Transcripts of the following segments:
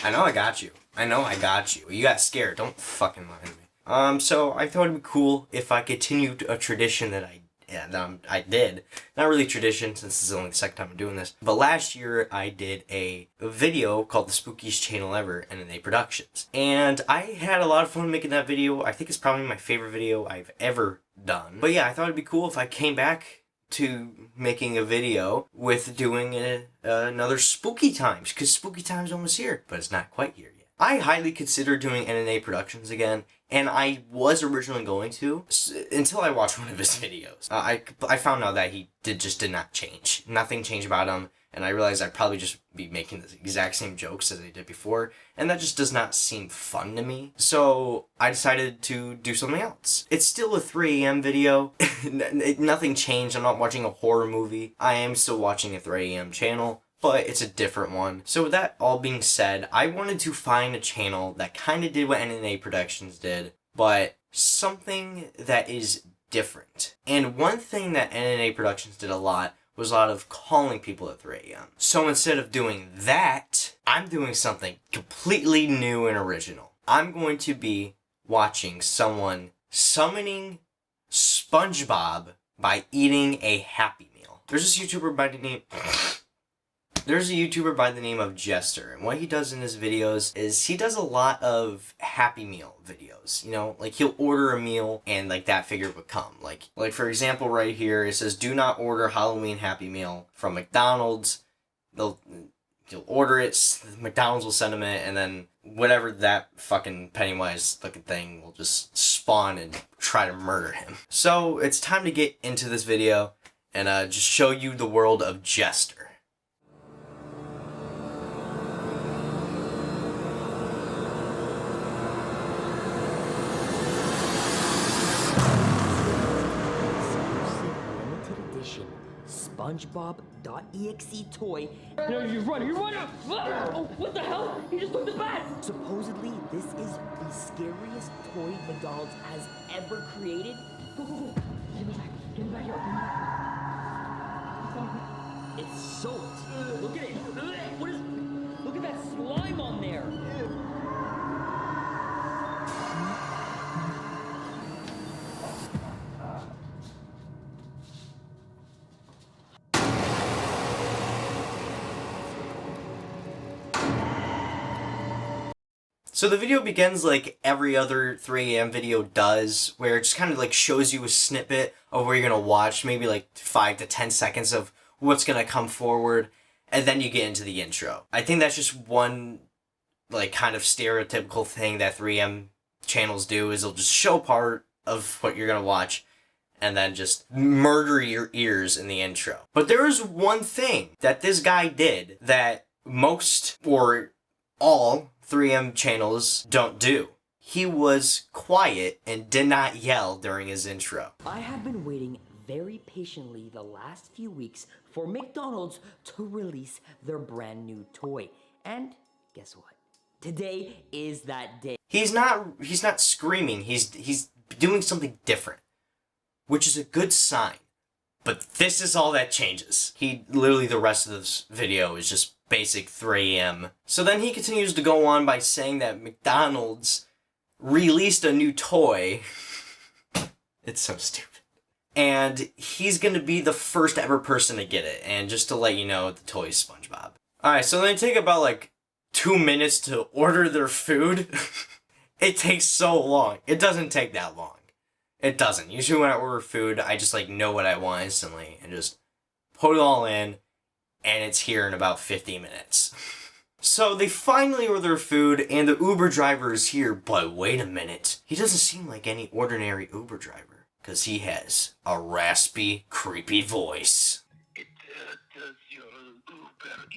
I know I got you. I know I got you. You got scared. Don't fucking mind me. So I thought it'd be cool if I continued a tradition that I did. Not really tradition, since this is only the second time I'm doing this. But last year, I did a video called the Spookiest channel ever, NNA Productions. And I had a lot of fun making that video. I think it's probably my favorite video I've ever done. But yeah, I thought it'd be cool if I came back to making a video with doing another Spooky Times, because Spooky Times is almost here, but it's not quite here yet. I highly consider doing NNA Productions again, and I was originally going to, until I watched one of his videos. I found out that he did not change. Nothing changed about him, and I realized I'd probably just be making the exact same jokes as I did before, and that just does not seem fun to me. So I decided to do something else. It's still a 3 a.m. video. Nothing changed. I'm not watching a horror movie. I am still watching a 3 a.m. channel, but it's a different one. So with that all being said, I wanted to find a channel that kind of did what NNA Productions did, but something that is different. And one thing that NNA Productions did a lot was a lot of calling people at 3 a.m. So instead of doing that, I'm doing something completely new and original. I'm going to be watching someone summoning SpongeBob by eating a Happy Meal. There's a YouTuber by the name of Jester, and what he does in his videos is he does a lot of Happy Meal videos. You know, like he'll order a meal and like that figure would come. Like for example, right here it says, "Do not order Halloween Happy Meal from McDonald's." He'll order it, McDonald's will send him it, and then whatever that fucking Pennywise looking thing will just spawn and try to murder him. So it's time to get into this video and just show you the world of Jester. SpongeBob.exe toy. No, you run! Oh, what the hell? He just took the bat! Supposedly, this is the scariest toy McDonald's has ever created. Go, go, go! Get me back! Get me back here! It's soaked. Look at it! What is... Look at that slime on there! So the video begins like every other 3 a.m. video does, where it just kind of like shows you a snippet of where you're going to watch, maybe like 5 to 10 seconds of what's going to come forward, and then you get into the intro. I think that's just one like kind of stereotypical thing that 3M channels do, is they'll just show part of what you're going to watch and then just murder your ears in the intro. But there is one thing that this guy did that most or all 3M channels don't do. He was quiet and did not yell during his intro. I have been waiting very patiently the last few weeks for McDonald's to release their brand new toy. And guess what? Today is that day. He's not screaming. He's doing something different, which is a good sign. But this is all that changes. Literally the rest of this video is just basic 3 a.m. So then he continues to go on by saying that McDonald's released a new toy. It's so stupid. And he's gonna be the first ever person to get it. And just to let you know, the toy is SpongeBob. Alright, so they take about like 2 minutes to order their food. It takes so long. It doesn't take that long. It doesn't. Usually when I order food, I just like know what I want instantly and just put it all in, and it's here in about 50 minutes. So they finally order their food, and the Uber driver is here, but wait a minute. He doesn't seem like any ordinary Uber driver, because he has a raspy, creepy voice. Does your Uber driver?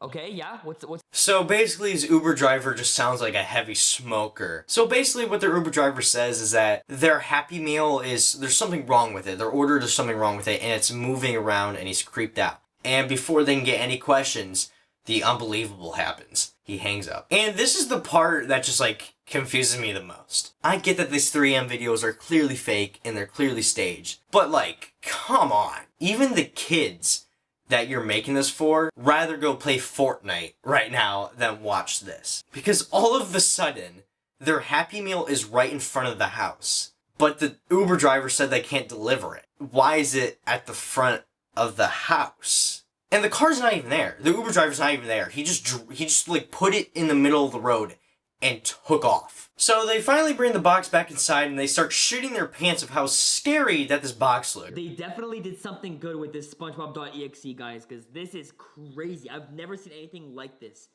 Okay, yeah, what's... So basically his Uber driver just sounds like a heavy smoker. So basically what their Uber driver says is that their Happy Meal there's something wrong with it. Their order, there's something wrong with it, and it's moving around and he's creeped out. And before they can get any questions, the unbelievable happens. He hangs up. And this is the part that just like confuses me the most. I get that these 3M videos are clearly fake and they're clearly staged, but like, come on. Even the kids that you're making this for, rather go play Fortnite right now than watch this. Because all of a sudden, their Happy Meal is right in front of the house. But the Uber driver said they can't deliver it. Why is it at the front of the house? And the car's not even there. The Uber driver's not even there. He just like put it in the middle of the road and took off. So they finally bring the box back inside and they start shitting their pants of how scary that this box looked. They definitely did something good with this SpongeBob.exe, guys, because this is crazy. I've never seen anything like this.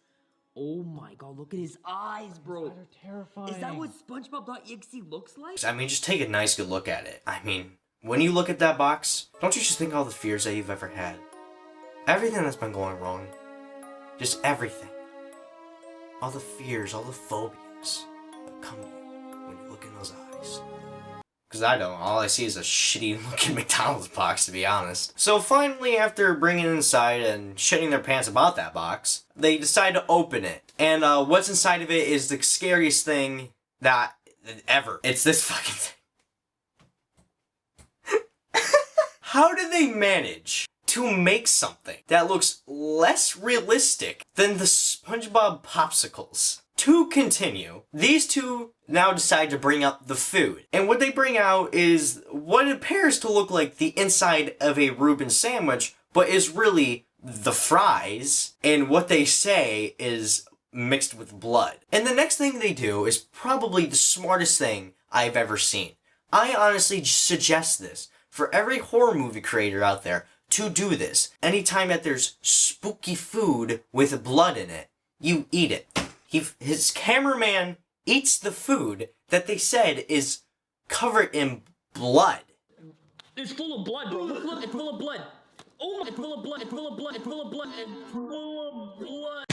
Oh my god, look at his eyes, bro. They're terrifying. Is that what SpongeBob.exe looks like? I mean, just take a nice good look at it. I mean, when you look at that box, don't you just think all the fears that you've ever had? Everything that's been going wrong. Just everything. All the fears, all the phobias that come to you when you look in those eyes. Because I don't. All I see is a shitty looking McDonald's box, to be honest. So finally, after bringing it inside and shitting their pants about that box, they decide to open it. And what's inside of it is the scariest thing that ever. It's this fucking thing. How did they manage to make something that looks less realistic than the SpongeBob popsicles? To continue, these two now decide to bring up the food. And what they bring out is what appears to look like the inside of a Reuben sandwich, but is really the fries. And what they say is mixed with blood. And the next thing they do is probably the smartest thing I've ever seen. I honestly suggest this for every horror movie creator out there to do this. Anytime that there's spooky food with blood in it, you eat it. His cameraman eats the food that they said is covered in blood. It's full of blood, bro. Look, it's full of blood. Oh my, it's full of blood, it's full of blood, it's full of blood, it's full of blood.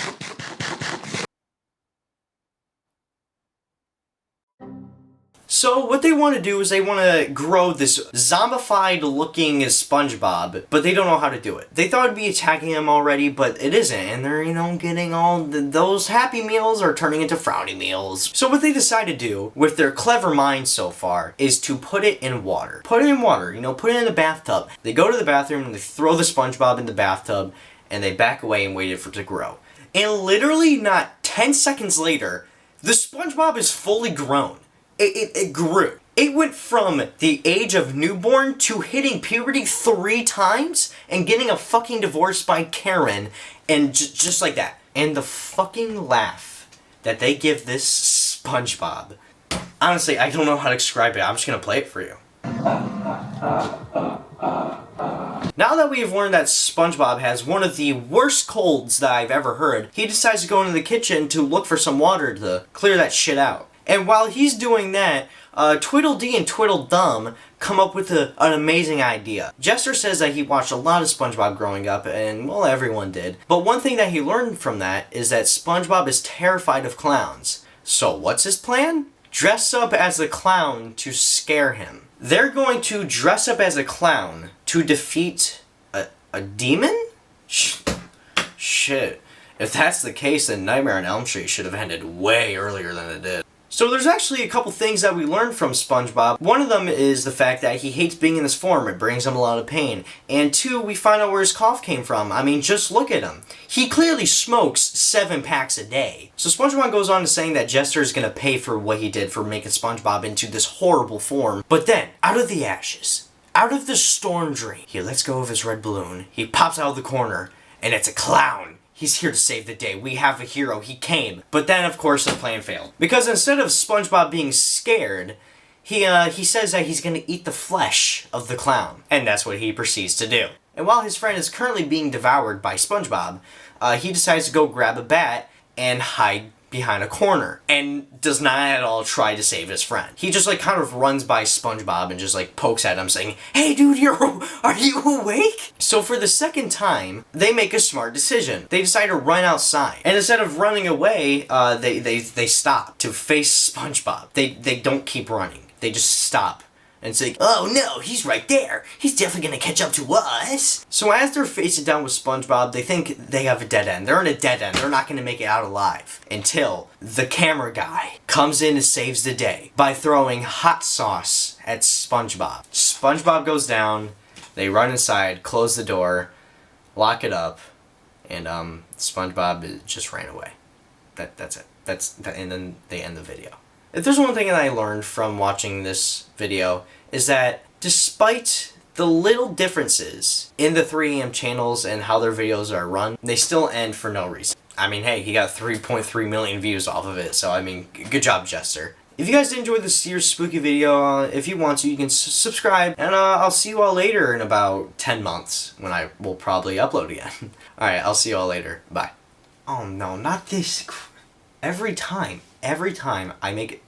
So what they want to do is they want to grow this zombified looking SpongeBob, but they don't know how to do it. They thought it'd be attacking them already, but it isn't, and they're, getting all those Happy Meals are turning into Frowny Meals. So what they decide to do, with their clever minds so far, is to put it in water. Put it in water, put it in the bathtub. They go to the bathroom and they throw the SpongeBob in the bathtub, and they back away and wait for it to grow. And literally not 10 seconds later, the SpongeBob is fully grown. It grew. It went from the age of newborn to hitting puberty 3 times and getting a fucking divorce by Karen, and just like that. And the fucking laugh that they give this SpongeBob. Honestly, I don't know how to describe it. I'm just gonna play it for you. Now that we have learned that SpongeBob has one of the worst colds that I've ever heard, he decides to go into the kitchen to look for some water to clear that shit out. And while he's doing that, Tweedledee and Tweedledum come up with an amazing idea. Jester says that he watched a lot of SpongeBob growing up, and, well, everyone did. But one thing that he learned from that is that SpongeBob is terrified of clowns. So what's his plan? Dress up as a clown to scare him. They're going to dress up as a clown to defeat a demon? Shit. If that's the case, then Nightmare on Elm Street should have ended way earlier than it did. So there's actually a couple things that we learned from SpongeBob. One of them is the fact that he hates being in this form. It brings him a lot of pain. And 2, we find out where his cough came from. I mean, just look at him. He clearly smokes 7 packs a day. So SpongeBob goes on to saying that Jester is going to pay for what he did for making SpongeBob into this horrible form. But then, out of the ashes, out of the storm drain, he lets go of his red balloon. He pops out of the corner, and it's a clown. He's here to save the day. We have a hero. He came. But then, of course, the plan failed. Because instead of SpongeBob being scared, he says that he's going to eat the flesh of the clown. And that's what he proceeds to do. And while his friend is currently being devoured by SpongeBob, he decides to go grab a bat and hide behind a corner. And does not at all try to save his friend. He just kind of runs by SpongeBob and just pokes at him saying, "Hey dude, are you awake?" So for the second time, they make a smart decision. They decide to run outside. And instead of running away, they stop to face SpongeBob. They don't keep running. They just stop. And say, "Oh no, he's right there. He's definitely gonna catch up to us." So as they're facing down with SpongeBob, they think they have a dead end. They're in a dead end. They're not gonna make it out alive. Until the camera guy comes in and saves the day by throwing hot sauce at SpongeBob. SpongeBob goes down. They run inside, close the door. lock it up, and SpongeBob just ran away. That's it. And then they end the video. If there's one thing that I learned from watching this video is that despite the little differences in the 3AM channels and how their videos are run, they still end for no reason. I mean, hey, he got 3.3 million views off of it, so I mean, good job, Jester. If you guys did enjoy this year's spooky video, if you want to, you can subscribe, and I'll see you all later in about 10 months, when I will probably upload again. Alright, I'll see you all later. Bye. Oh no, not this. Every time I make it